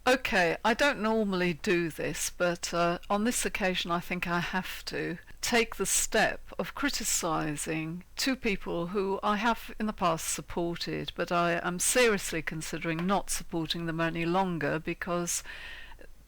Okay, I don't normally do this, but on this occasion I think I have to take the step of criticising two people who I have in the past supported, but I am seriously considering not supporting them any longer because,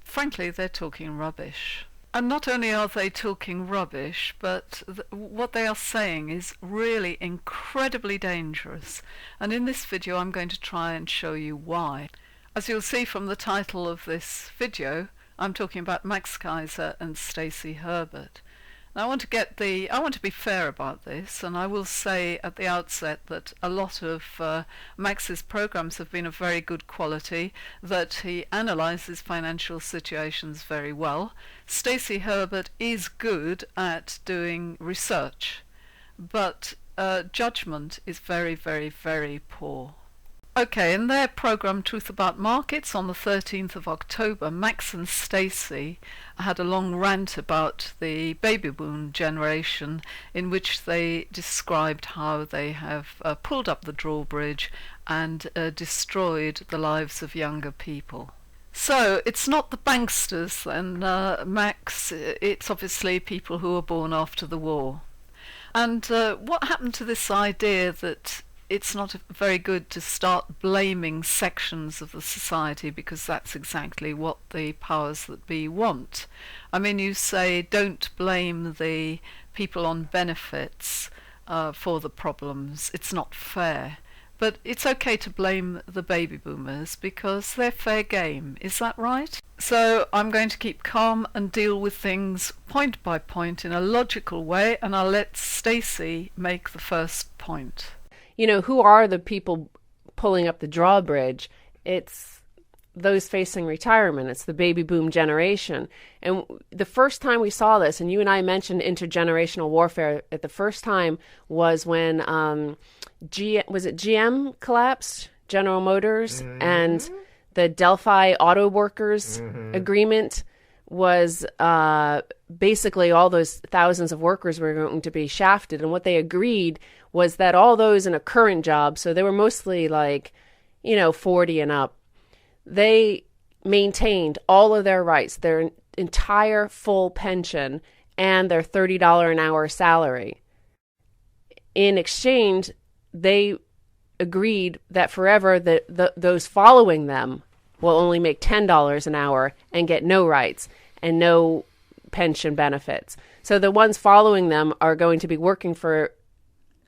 frankly, they're talking rubbish. And not only are they talking rubbish, but what they are saying is really incredibly dangerous. And in this video I'm going to try and show you why. As you'll see from the title of this video, I'm talking about Max Keiser and Stacy Herbert. Now I want to be fair about this, and I will say at the outset that a lot of Max's programs have been of very good quality, that he analyzes financial situations very well. Stacy Herbert is good at doing research, but judgment is very, very, very poor. Okay, in their program Truth About Markets on the 13th of October, Max and Stacy had a long rant about the baby boom generation, in which they described how they have pulled up the drawbridge and destroyed the lives of younger people. So it's not the banksters then, Max, it's obviously people who were born after the war. And what happened to this idea that it's not very good to start blaming sections of the society, because that's exactly what the powers that be want. I mean, you say don't blame the people on benefits for the problems. It's not fair. But it's okay to blame the baby boomers because they're fair game. Is that right? So I'm going to keep calm and deal with things point by point in a logical way, and I'll let Stacy make the first point. You know, who are the people pulling up the drawbridge? It's those facing retirement. It's the baby boom generation. And the first time we saw this, and you and I mentioned intergenerational warfare at the first time, was when was it GM collapsed, General Motors, and the Delphi Auto Workers agreement was basically all those thousands of workers were going to be shafted. And what they agreed was that all those in a current job, so they were mostly 40 and up, they maintained all of their rights, their entire full pension and their $30 an hour salary. In exchange, they agreed that forever those following them will only make $10 an hour and get no rights and no pension benefits. So the ones following them are going to be working for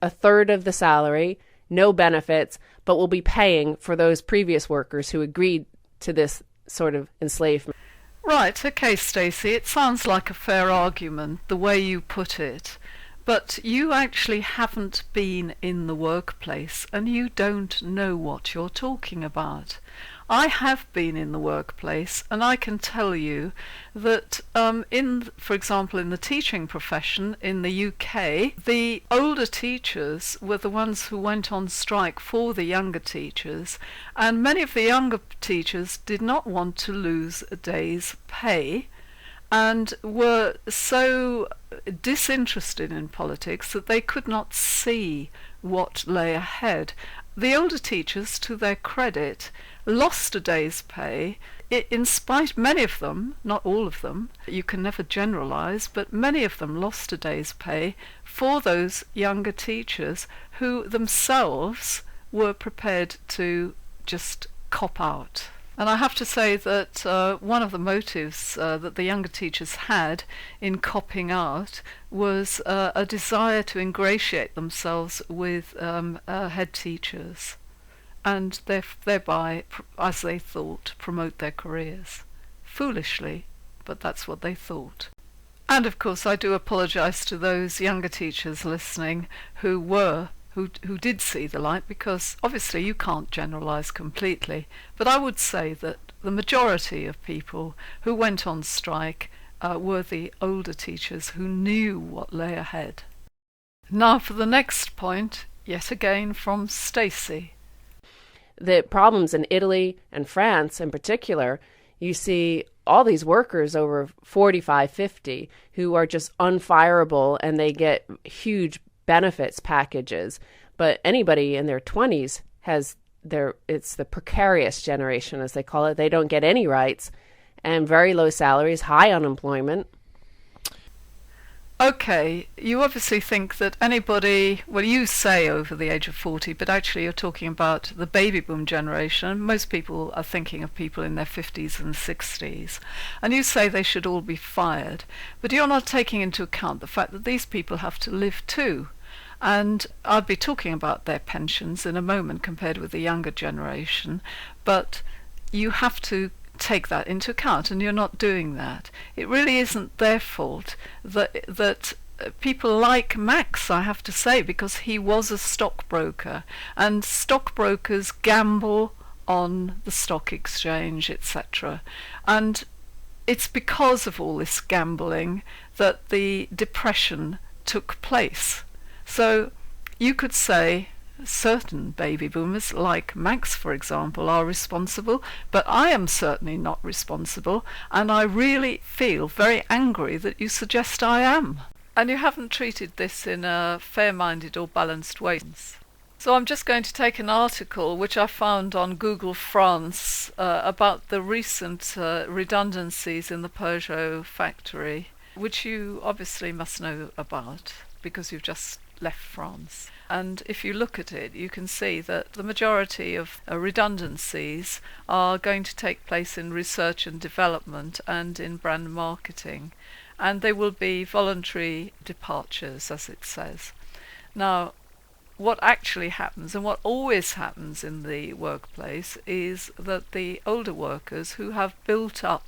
a third of the salary, no benefits, but will be paying for those previous workers who agreed to this sort of enslavement. Right, okay, Stacy, it sounds like a fair argument, the way you put it. But you actually haven't been in the workplace and you don't know what you're talking about. I have been in the workplace, and I can tell you that for example, in the teaching profession in the UK, the older teachers were the ones who went on strike for the younger teachers, and many of the younger teachers did not want to lose a day's pay and were so disinterested in politics that they could not see what lay ahead. The older teachers, to their credit, lost a day's pay, in spite, many of them, not all of them, you can never generalize, but many of them lost a day's pay for those younger teachers who themselves were prepared to just cop out. And I have to say that one of the motives that the younger teachers had in copping out was a desire to ingratiate themselves with head teachers, and thereby, as they thought, promote their careers. Foolishly, but that's what they thought. And of course I do apologise to those younger teachers listening who did see the light, because obviously you can't generalise completely, but I would say that the majority of people who went on strike were the older teachers who knew what lay ahead. Now for the next point, yet again from Stacy. The problems in Italy and France in particular, you see all these workers over 45, 50 who are just unfireable, and they get huge benefits packages. But anybody in their 20s has it's the precarious generation, as they call it. They don't get any rights, and very low salaries, high unemployment. Okay, you obviously think that anybody, well, you say over the age of 40, but actually you're talking about the baby boom generation. Most people are thinking of people in their 50s and 60s. And you say they should all be fired. But you're not taking into account the fact that these people have to live too. And I'll be talking about their pensions in a moment compared with the younger generation. But you have to take that into account, and you're not doing that. It really isn't their fault that people like Max, I have to say, because he was a stockbroker, and stockbrokers gamble on the stock exchange, etc. And it's because of all this gambling that the depression took place. So you could say certain baby boomers, like Max, for example, are responsible, but I am certainly not responsible, and I really feel very angry that you suggest I am. And you haven't treated this in a fair-minded or balanced way. So I'm just going to take an article which I found on Google France about the recent redundancies in the Peugeot factory, which you obviously must know about because you've just left France. And if you look at it, you can see that the majority of redundancies are going to take place in research and development and in brand marketing. And they will be voluntary departures, as it says. Now, what actually happens, and what always happens in the workplace, is that the older workers who have built up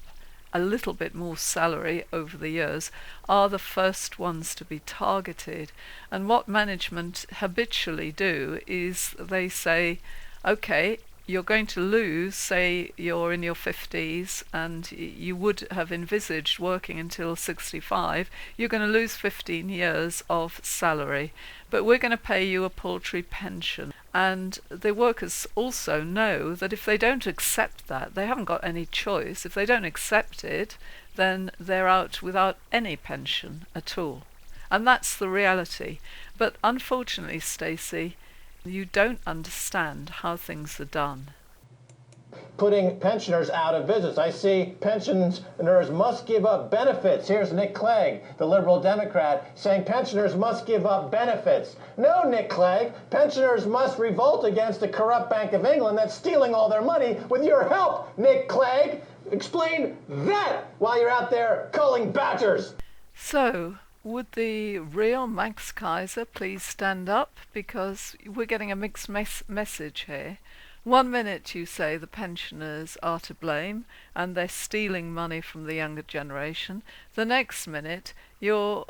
a little bit more salary over the years are the first ones to be targeted. And what management habitually do is they say, okay, you're going to lose, say you're in your 50s and you would have envisaged working until 65, you're going to lose 15 years of salary, but we're going to pay you a paltry pension. And the workers also know that if they don't accept that, they haven't got any choice. If they don't accept it, then they're out without any pension at all. And that's the reality. But unfortunately, Stacy, you don't understand how things are done. Putting pensioners out of business. I see pensioners must give up benefits. Here's Nick Clegg, the Liberal Democrat, saying pensioners must give up benefits. No, Nick Clegg, pensioners must revolt against the corrupt Bank of England that's stealing all their money with your help, Nick Clegg. Explain that while you're out there culling badgers. So, would the real Max Kaiser please stand up, because we're getting a mixed message here. One minute you say the pensioners are to blame and they're stealing money from the younger generation. The next minute you're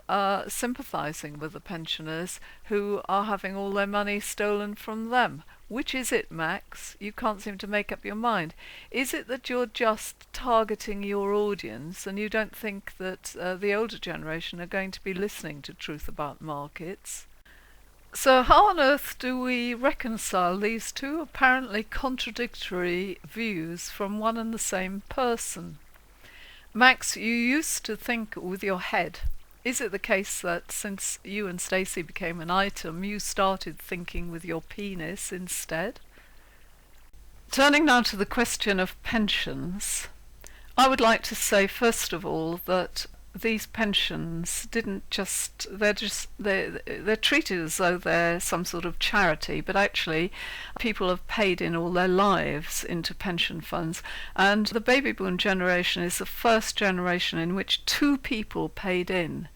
sympathising with the pensioners who are having all their money stolen from them. Which is it, Max? You can't seem to make up your mind. Is it that you're just targeting your audience and you don't think that the older generation are going to be listening to Truth About Markets? So how on earth do we reconcile these two apparently contradictory views from one and the same person? Max, you used to think with your head. Is it the case that since you and Stacy became an item, you started thinking with your penis instead? Turning now to the question of pensions, I would like to say first of all that these pensions they're treated as though they're some sort of charity, but actually people have paid in all their lives into pension funds, and the baby boom generation is the first generation in which two people paid in.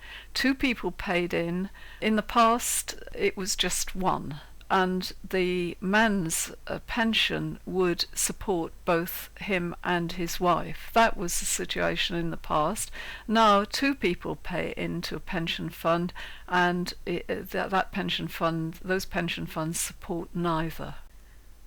In the past it was just one, and the man's pension would support both him and his wife. That was the situation in the past. Now two people pay into a pension fund, and those pension funds support neither.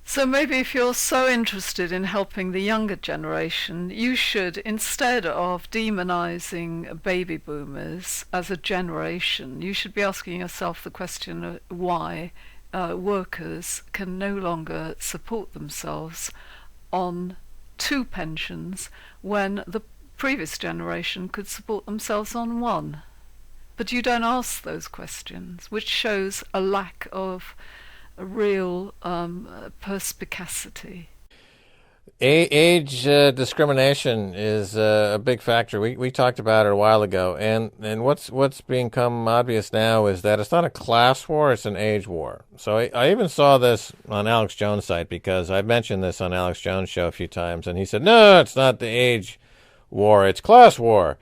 So maybe if you're so interested in helping the younger generation, you should, instead of demonizing baby boomers as a generation, you should be asking yourself the question of why workers can no longer support themselves on two pensions when the previous generation could support themselves on one. But you don't ask those questions, which shows a lack of real perspicacity. Age discrimination is a big factor. We talked about it a while ago, and what's become obvious now is that it's not a class war; it's an age war. So I even saw this on Alex Jones' site, because I mentioned this on Alex Jones' show a few times, and he said, "No, it's not the age war; it's class war."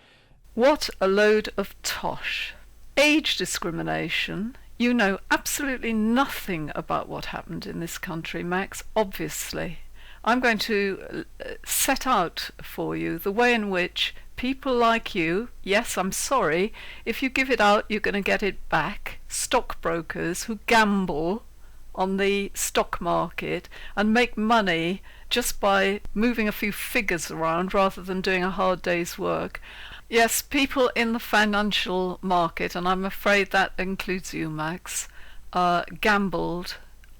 What a load of tosh! Age discrimination. You know absolutely nothing about what happened in this country, Max, obviously. I'm going to set out for you the way in which people like you, yes, I'm sorry, if you give it out, you're going to get it back, stockbrokers who gamble on the stock market and make money just by moving a few figures around rather than doing a hard day's work. Yes, people in the financial market, and I'm afraid that includes you, Max, gambled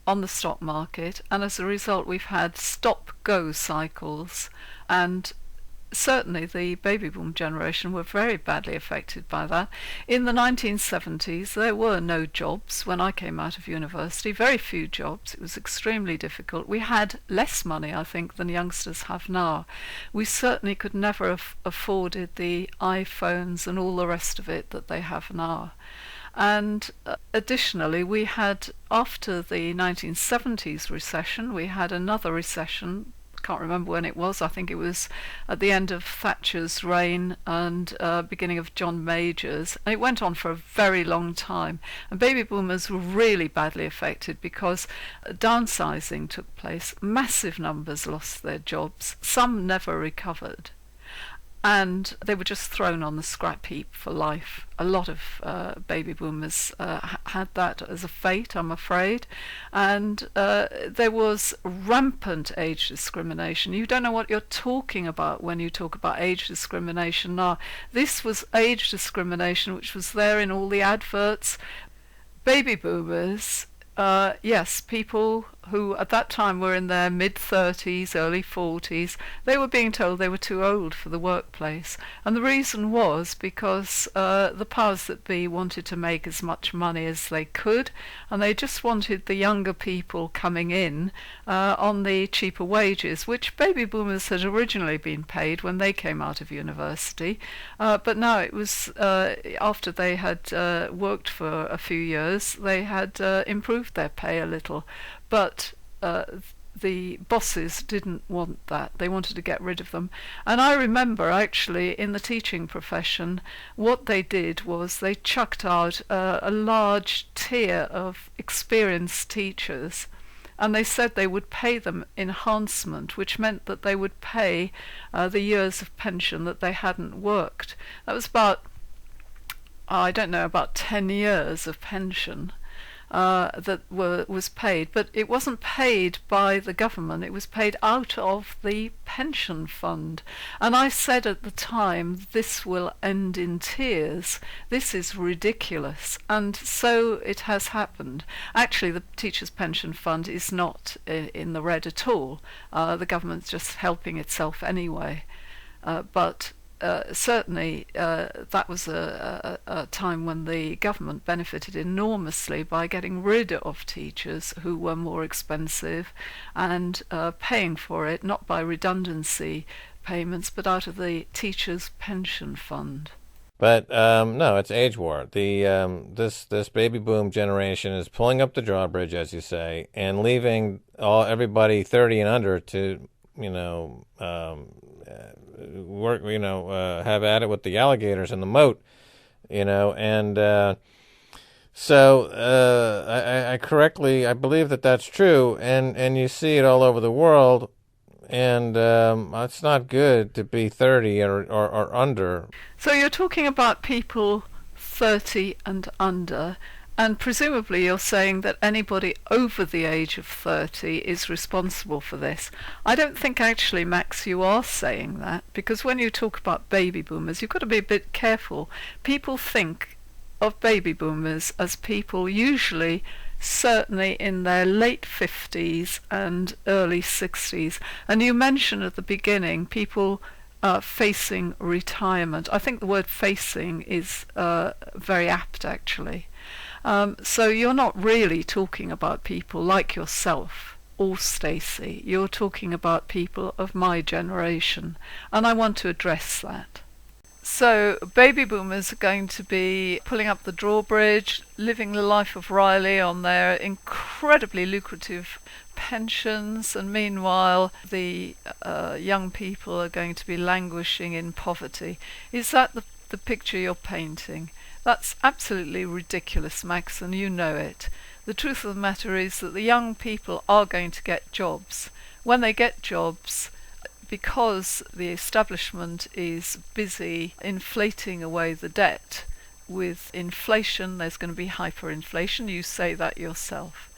on the stock market, and as a result we've had stop-go cycles, and certainly the baby boom generation were very badly affected by that. In the 1970s there were no jobs when I came out of university, very few jobs. It was extremely difficult. We had less money, I think, than youngsters have now. We certainly could never have afforded the iPhones and all the rest of it that they have now. And additionally, we had, after the 1970s recession, we had another recession. I can't remember when it was. I think it was at the end of Thatcher's reign and beginning of John Major's. And it went on for a very long time. And baby boomers were really badly affected because downsizing took place. Massive numbers lost their jobs. Some never recovered. And they were just thrown on the scrap heap for life. A lot of baby boomers had that as a fate, I'm afraid. And there was rampant age discrimination. You don't know what you're talking about when you talk about age discrimination now. This was age discrimination which was there in all the adverts. Baby boomers, yes, people who at that time were in their mid-30s, early 40s, they were being told they were too old for the workplace. And the reason was because the powers that be wanted to make as much money as they could, and they just wanted the younger people coming in on the cheaper wages, which baby boomers had originally been paid when they came out of university. But now it was, after they had worked for a few years, they had improved their pay a little. But the bosses didn't want that. They wanted to get rid of them. And I remember actually in the teaching profession, what they did was they chucked out a large tier of experienced teachers, and they said they would pay them enhancement, which meant that they would pay the years of pension that they hadn't worked. That was about, I don't know, about 10 years of pension. That was paid, but it wasn't paid by the government, it was paid out of the pension fund. And I said at the time, this will end in tears, this is ridiculous. And so it has happened. Actually, the teachers' pension fund is not in the red at all. The government's just helping itself anyway. But certainly that was a time when the government benefited enormously by getting rid of teachers who were more expensive and paying for it not by redundancy payments but out of the teachers' pension fund. But no, it's age war. This baby boom generation is pulling up the drawbridge, as you say, and leaving everybody 30 and under to work, have at it with the alligators in the moat, and so I believe that that's true, and you see it all over the world, and it's not good to be 30 or under. So you're talking about people 30 and under, and presumably you're saying that anybody over the age of 30 is responsible for this. I don't think actually, Max, you are saying that, because when you talk about baby boomers, you've got to be a bit careful. People think of baby boomers as people usually certainly in their late 50s and early 60s. And you mentioned at the beginning people facing retirement. I think the word facing is very apt, actually. So you're not really talking about people like yourself or Stacy. You're talking about people of my generation, and I want to address that. So baby boomers are going to be pulling up the drawbridge, living the life of Riley on their incredibly lucrative pensions, and meanwhile the young people are going to be languishing in poverty. Is that the picture you're painting? That's absolutely ridiculous, Max, and you know it. The truth of the matter is that the young people are going to get jobs. When they get jobs, because the establishment is busy inflating away the debt with inflation, there's going to be hyperinflation. You say that yourself.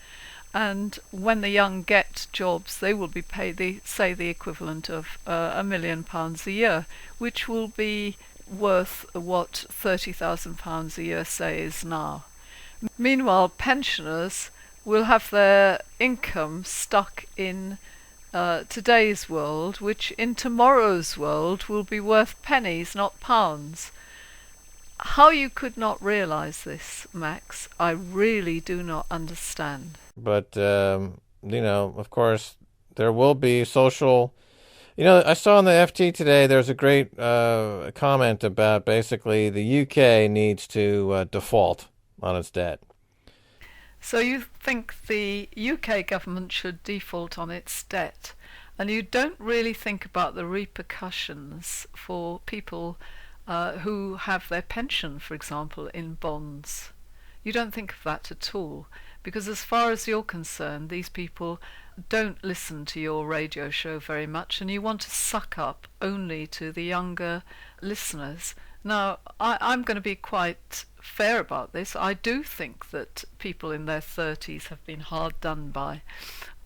And when the young get jobs, they will be paid, the equivalent of £1 million a year, which will be worth what £30,000 a year, say, is now. Meanwhile, pensioners will have their income stuck in today's world, which in tomorrow's world will be worth pennies, not pounds. How you could not realize this, Max, I really do not understand. But, of course, there will be social... I saw on the FT today there's a great comment about basically the UK needs to default on its debt. So you think the UK government should default on its debt, and you don't really think about the repercussions for people who have their pension, for example, in bonds. You don't think of that at all, because as far as you're concerned, these people don't listen to your radio show very much, and you want to suck up only to the younger listeners. Now, I'm going to be quite fair about this. I do think that people in their 30s have been hard done by,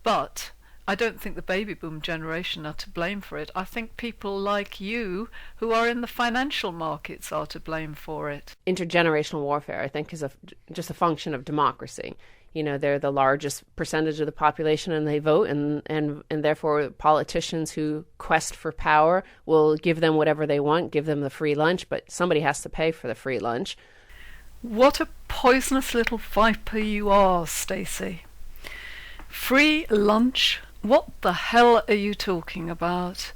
but I don't think the baby boom generation are to blame for it. I think people like you who are in the financial markets are to blame for it. Intergenerational warfare, I think, is just a function of democracy. They're the largest percentage of the population and they vote, and therefore politicians who quest for power will give them whatever they want, give them the free lunch, but somebody has to pay for the free lunch. What a poisonous little viper you are, Stacy. Free lunch? What the hell are you talking about?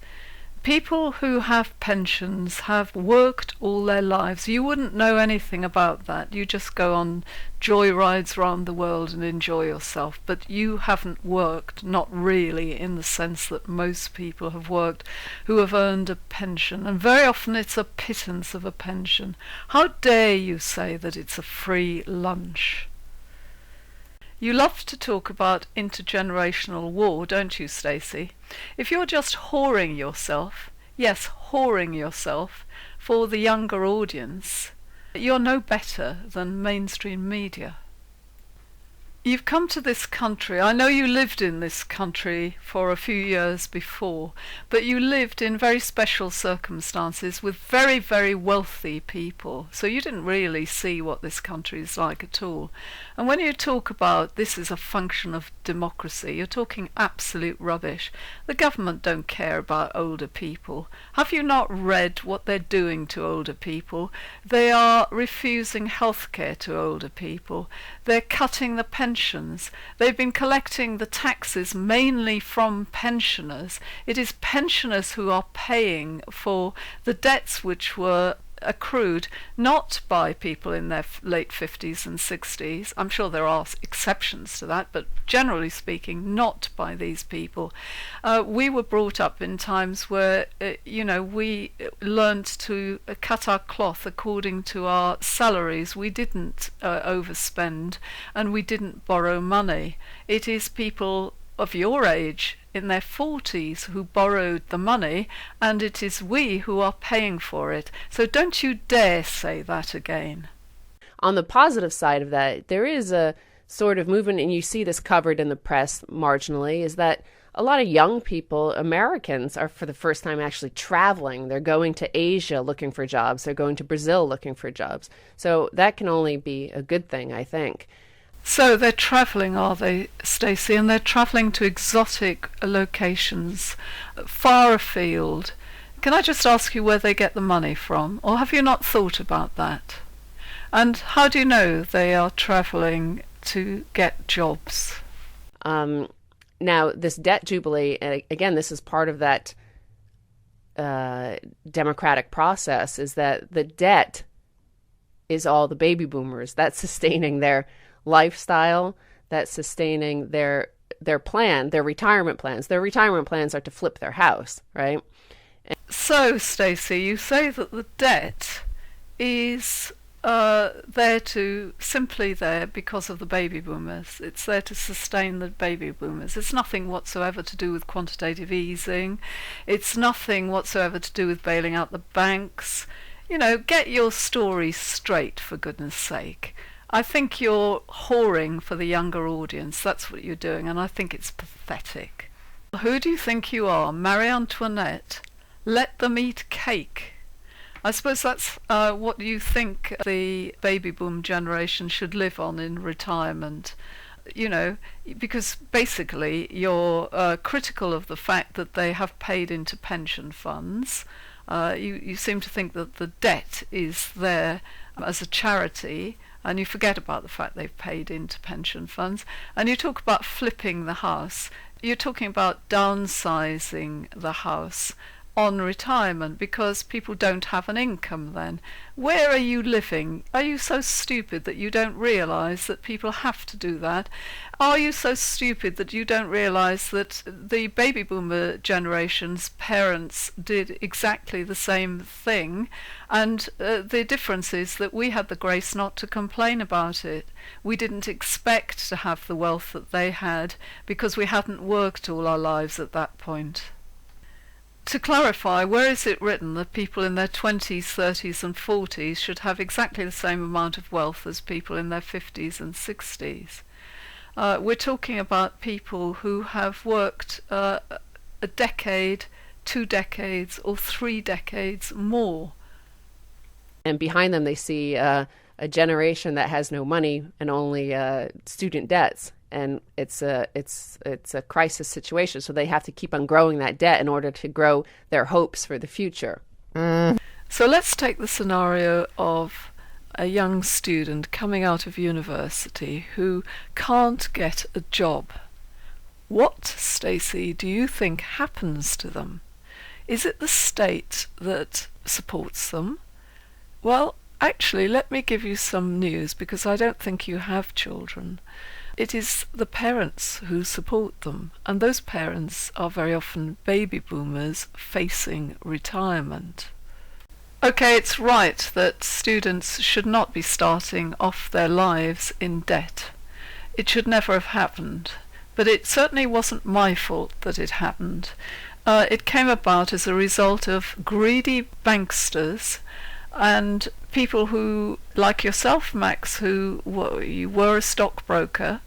People who have pensions have worked all their lives. You wouldn't know anything about that. You just go on joyrides around the world and enjoy yourself. But you haven't worked, not really, in the sense that most people have worked who have earned a pension. And very often it's a pittance of a pension. How dare you say that it's a free lunch? You love to talk about intergenerational war, don't you, Stacy? If you're just whoring yourself, yes, whoring yourself, for the younger audience, you're no better than mainstream media. You've come to this country. I know you lived in this country for a few years before, but you lived in very special circumstances with very, very wealthy people. So you didn't really see what this country is like at all. And when you talk about this is a function of democracy, you're talking absolute rubbish. The government don't care about older people. Have you not read what they're doing to older people? They are refusing health care to older people. They're cutting the pensions. They've been collecting the taxes mainly from pensioners. It is pensioners who are paying for the debts which were accrued not by people in their late 50s and 60s. I'm sure there are exceptions to that, but generally speaking, not by these people. We were brought up in times where, we learned to cut our cloth according to our salaries. We didn't overspend, and we didn't borrow money. It is people of your age in their 40s who borrowed the money, and it is we who are paying for it. So don't you dare say that again. On the positive side of that, there is a sort of movement, and you see this covered in the press marginally, is that a lot of young people, Americans, are for the first time actually traveling. They're going to Asia looking for jobs. They're going to Brazil looking for jobs. So that can only be a good thing, I think. So they're travelling, are they, Stacy? And they're travelling to exotic locations, far afield. Can I just ask you where they get the money from? Or have you not thought about that? And how do you know they are travelling to get jobs? Now, this debt jubilee, again, this is part of that democratic process, is that the debt is all the baby boomers. That's sustaining their lifestyle, that's sustaining their plan, their retirement plans. Their retirement plans are to flip their house, right? So, Stacy, you say that the debt is simply there because of the baby boomers. It's there to sustain the baby boomers. It's nothing whatsoever to do with quantitative easing. It's nothing whatsoever to do with bailing out the banks. You know, get your story straight, for goodness sake. I think you're whoring for the younger audience. That's what you're doing, and I think it's pathetic. Who do you think you are, Marie Antoinette? Let them eat cake. I suppose that's what you think the baby boom generation should live on in retirement. You know, because basically you're critical of the fact that they have paid into pension funds. You seem to think that the debt is there as a charity, and you forget about the fact they've paid into pension funds. And you talk about flipping the house. You're talking about downsizing the house on retirement because people don't have an income then. Where are you living? Are you so stupid that you don't realise that people have to do that? Are you so stupid that you don't realise that the baby boomer generation's parents did exactly the same thing, and the difference is that we had the grace not to complain about it. We didn't expect to have the wealth that they had because we hadn't worked all our lives at that point. To clarify, where is it written that people in their 20s, 30s and 40s should have exactly the same amount of wealth as people in their 50s and 60s? We're talking about people who have worked a decade, 2 decades or 3 decades more. And behind them they see a generation that has no money and only student debts. And it's a crisis situation, so they have to keep on growing that debt in order to grow their hopes for the future. So let's take the scenario of a young student coming out of university who can't get a job. What, Stacy, do you think happens to them? Is it the state that supports them? Well, actually, let me give you some news, because I don't think you have children. It is the parents who support them, and those parents are very often baby boomers facing retirement. Okay, it's right that students should not be starting off their lives in debt. It should never have happened, but it certainly wasn't my fault that it happened. It came about as a result of greedy banksters and people who, like yourself, Max, you were a stockbroker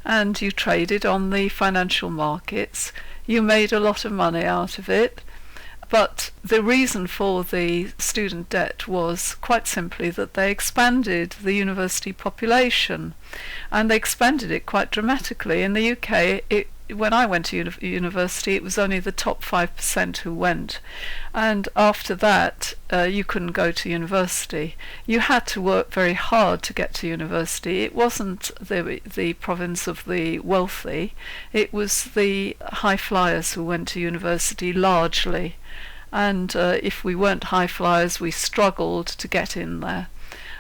and you traded on the financial markets. You made a lot of money out of it, but the reason for the student debt was quite simply that they expanded the university population, and they expanded it quite dramatically. In the UK, when I went to university, it was only the top 5% who went, and after that you couldn't go to university. You had to work very hard to get to university. It wasn't the province of the wealthy, it was the high flyers who went to university largely, and if we weren't high flyers we struggled to get in there.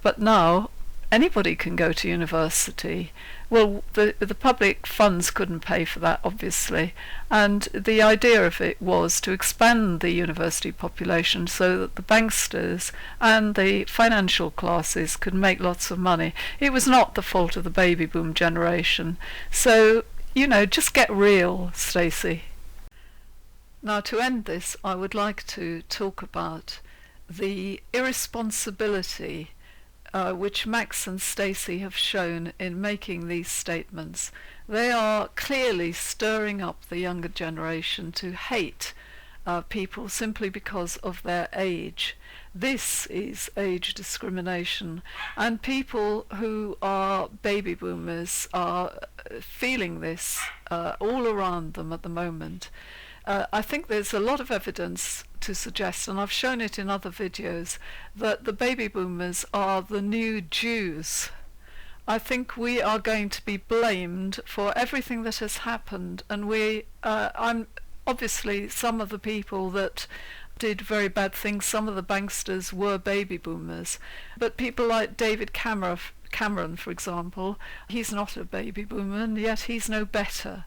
But now anybody can go to university. Well, the public funds couldn't pay for that, obviously, and the idea of it was to expand the university population so that the banksters and the financial classes could make lots of money. It was not the fault of the baby boom generation. So, just get real, Stacy. Now, to end this, I would like to talk about the irresponsibility which Max and Stacy have shown in making these statements. They are clearly stirring up the younger generation to hate people simply because of their age. This is age discrimination, and people who are baby boomers are feeling this all around them at the moment. I think there's a lot of evidence to suggest, and I've shown it in other videos, that the baby boomers are the new Jews. I think we are going to be blamed for everything that has happened, and I'm obviously some of the people that did very bad things, some of the banksters were baby boomers, but people like David Cameron, for example, he's not a baby boomer, and yet he's no better.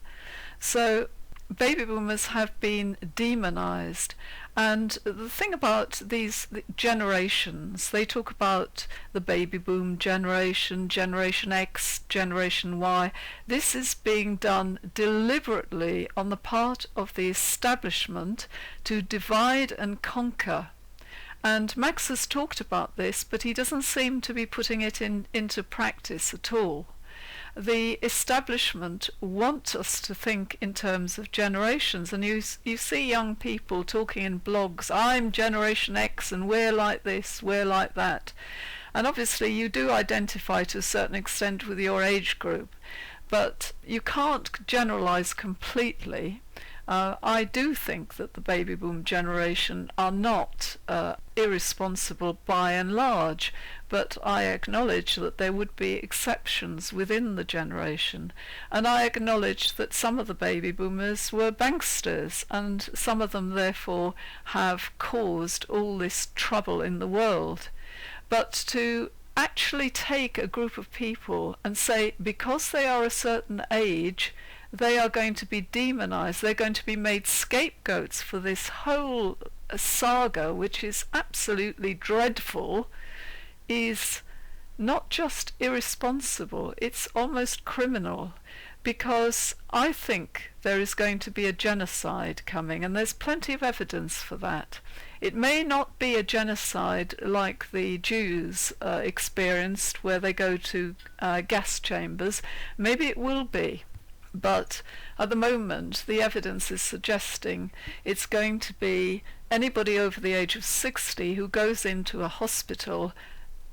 So baby boomers have been demonized. And the thing about these generations, they talk about the baby boom generation, Generation X, Generation Y. This is being done deliberately on the part of the establishment to divide and conquer. And Max has talked about this, but he doesn't seem to be putting it into practice at all. The establishment want us to think in terms of generations, and you see young people talking in blogs, I'm Generation X and we're like this, we're like that. And obviously you do identify to a certain extent with your age group, but you can't generalize completely. I do think that the baby boom generation are not irresponsible by and large, but I acknowledge that there would be exceptions within the generation, and I acknowledge that some of the baby boomers were banksters, and some of them therefore have caused all this trouble in the world. But to actually take a group of people and say because they are a certain age they are going to be demonized, they're going to be made scapegoats for this whole saga, which is absolutely dreadful, is not just irresponsible, it's almost criminal, because I think there is going to be a genocide coming, and there's plenty of evidence for that. It may not be a genocide like the Jews experienced, where they go to gas chambers. Maybe it will be. But at the moment, the evidence is suggesting it's going to be anybody over the age of 60 who goes into a hospital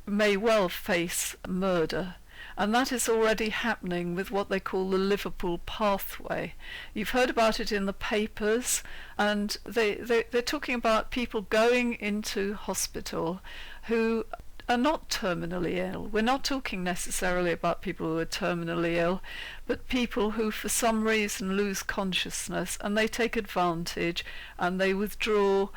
may well face murder. And that is already happening with what they call the Liverpool pathway. You've heard about it in the papers, and they're talking about people going into hospital who are not terminally ill. We're not talking necessarily about people who are terminally ill, but people who for some reason lose consciousness, and they take advantage and they withdraw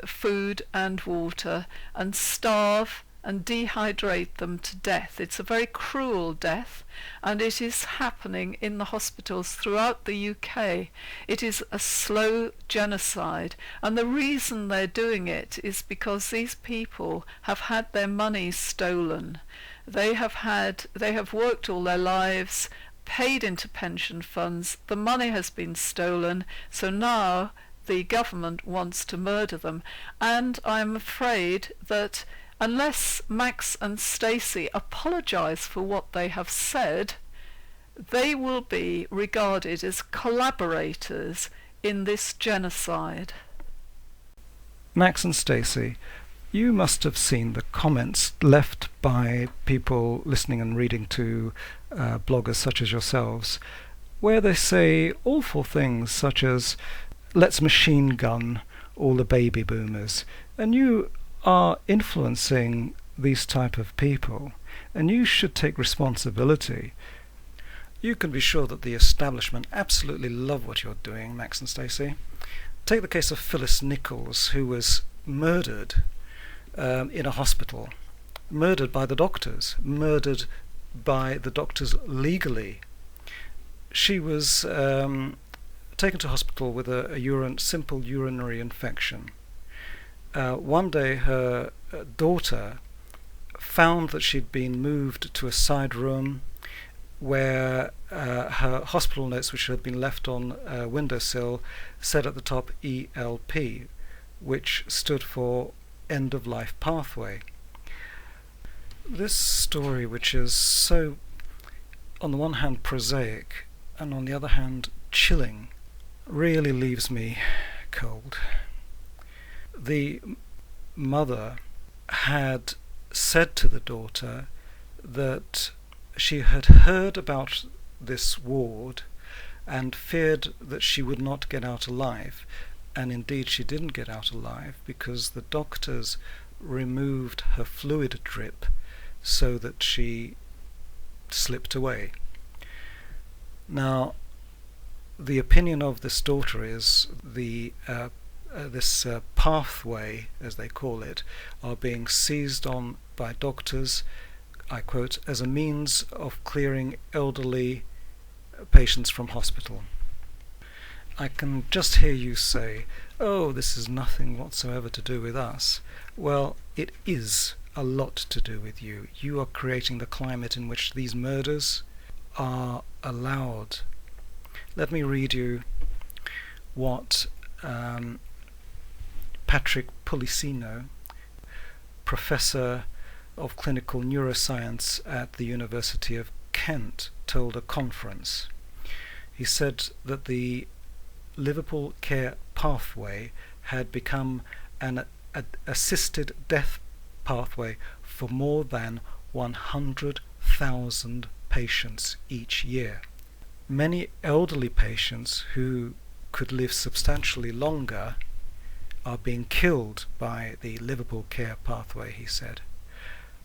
food and water and starve and dehydrate them to death. It's a very cruel death, and it is happening in the hospitals throughout the UK. It is a slow genocide, and the reason they're doing it is because these people have had their money stolen. They have worked all their lives, paid into pension funds, the money has been stolen, so now the government wants to murder them. And I'm afraid that unless Max and Stacy apologize for what they have said, they will be regarded as collaborators in this genocide. Max and Stacy, you must have seen the comments left by people listening and reading to bloggers such as yourselves, where they say awful things such as, let's machine gun all the baby boomers. And you are influencing these type of people, and you should take responsibility. You can be sure that the establishment absolutely love what you're doing, Max and Stacy. Take the case of Phyllis Nichols, who was murdered in a hospital, murdered by the doctors legally. She was taken to hospital with a simple urinary infection. One day her daughter found that she'd been moved to a side room where her hospital notes, which had been left on a windowsill, said at the top ELP, which stood for End of Life Pathway. This story, which is so, on the one hand, prosaic, and on the other hand, chilling, really leaves me cold. The mother had said to the daughter that she had heard about this ward and feared that she would not get out alive. And indeed she didn't get out alive, because the doctors removed her fluid drip so that she slipped away. Now, the opinion of this daughter is this pathway, as they call it, are being seized on by doctors, I quote, as a means of clearing elderly patients from hospital. I can just hear you say, oh, this is nothing whatsoever to do with us. Well, it is a lot to do with you. You are creating the climate in which these murders are allowed. Let me read you what Patrick Policino, professor of clinical neuroscience at the University of Kent, told a conference. He said that the Liverpool care pathway had become an assisted death pathway for more than 100,000 patients each year. Many elderly patients who could live substantially longer are being killed by the Liverpool care pathway, he said.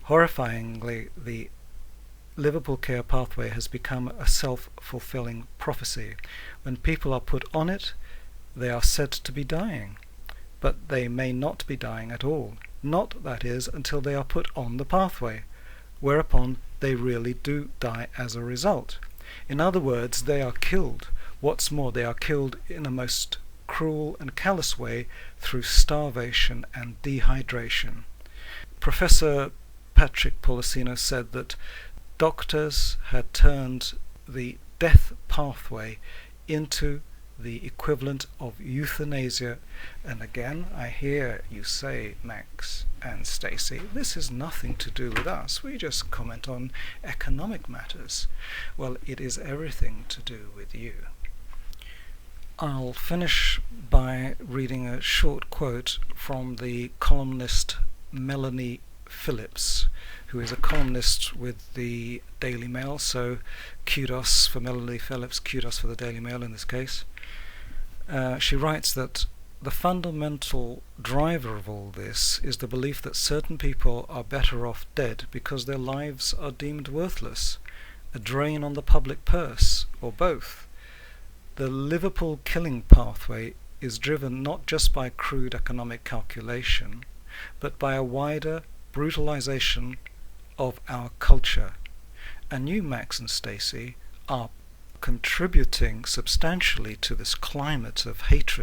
Horrifyingly, the Liverpool care pathway has become a self-fulfilling prophecy. When people are put on it, they are said to be dying, but they may not be dying at all. Not, that is, until they are put on the pathway, whereupon they really do die as a result. In other words, they are killed. What's more, they are killed in a most cruel and callous way through starvation and dehydration. Professor Patrick Policino said that doctors had turned the death pathway into the equivalent of euthanasia. And again, I hear you say, Max and Stacy, this is nothing to do with us. We just comment on economic matters. Well, it is everything to do with you. I'll finish by reading a short quote from the columnist Melanie Phillips, who is a columnist with the Daily Mail, so kudos for Melanie Phillips, kudos for the Daily Mail in this case. She writes that the fundamental driver of all this is the belief that certain people are better off dead because their lives are deemed worthless, a drain on the public purse, or both. The Liverpool killing pathway is driven not just by crude economic calculation, but by a wider brutalization of our culture. And you, Max and Stacy, are contributing substantially to this climate of hatred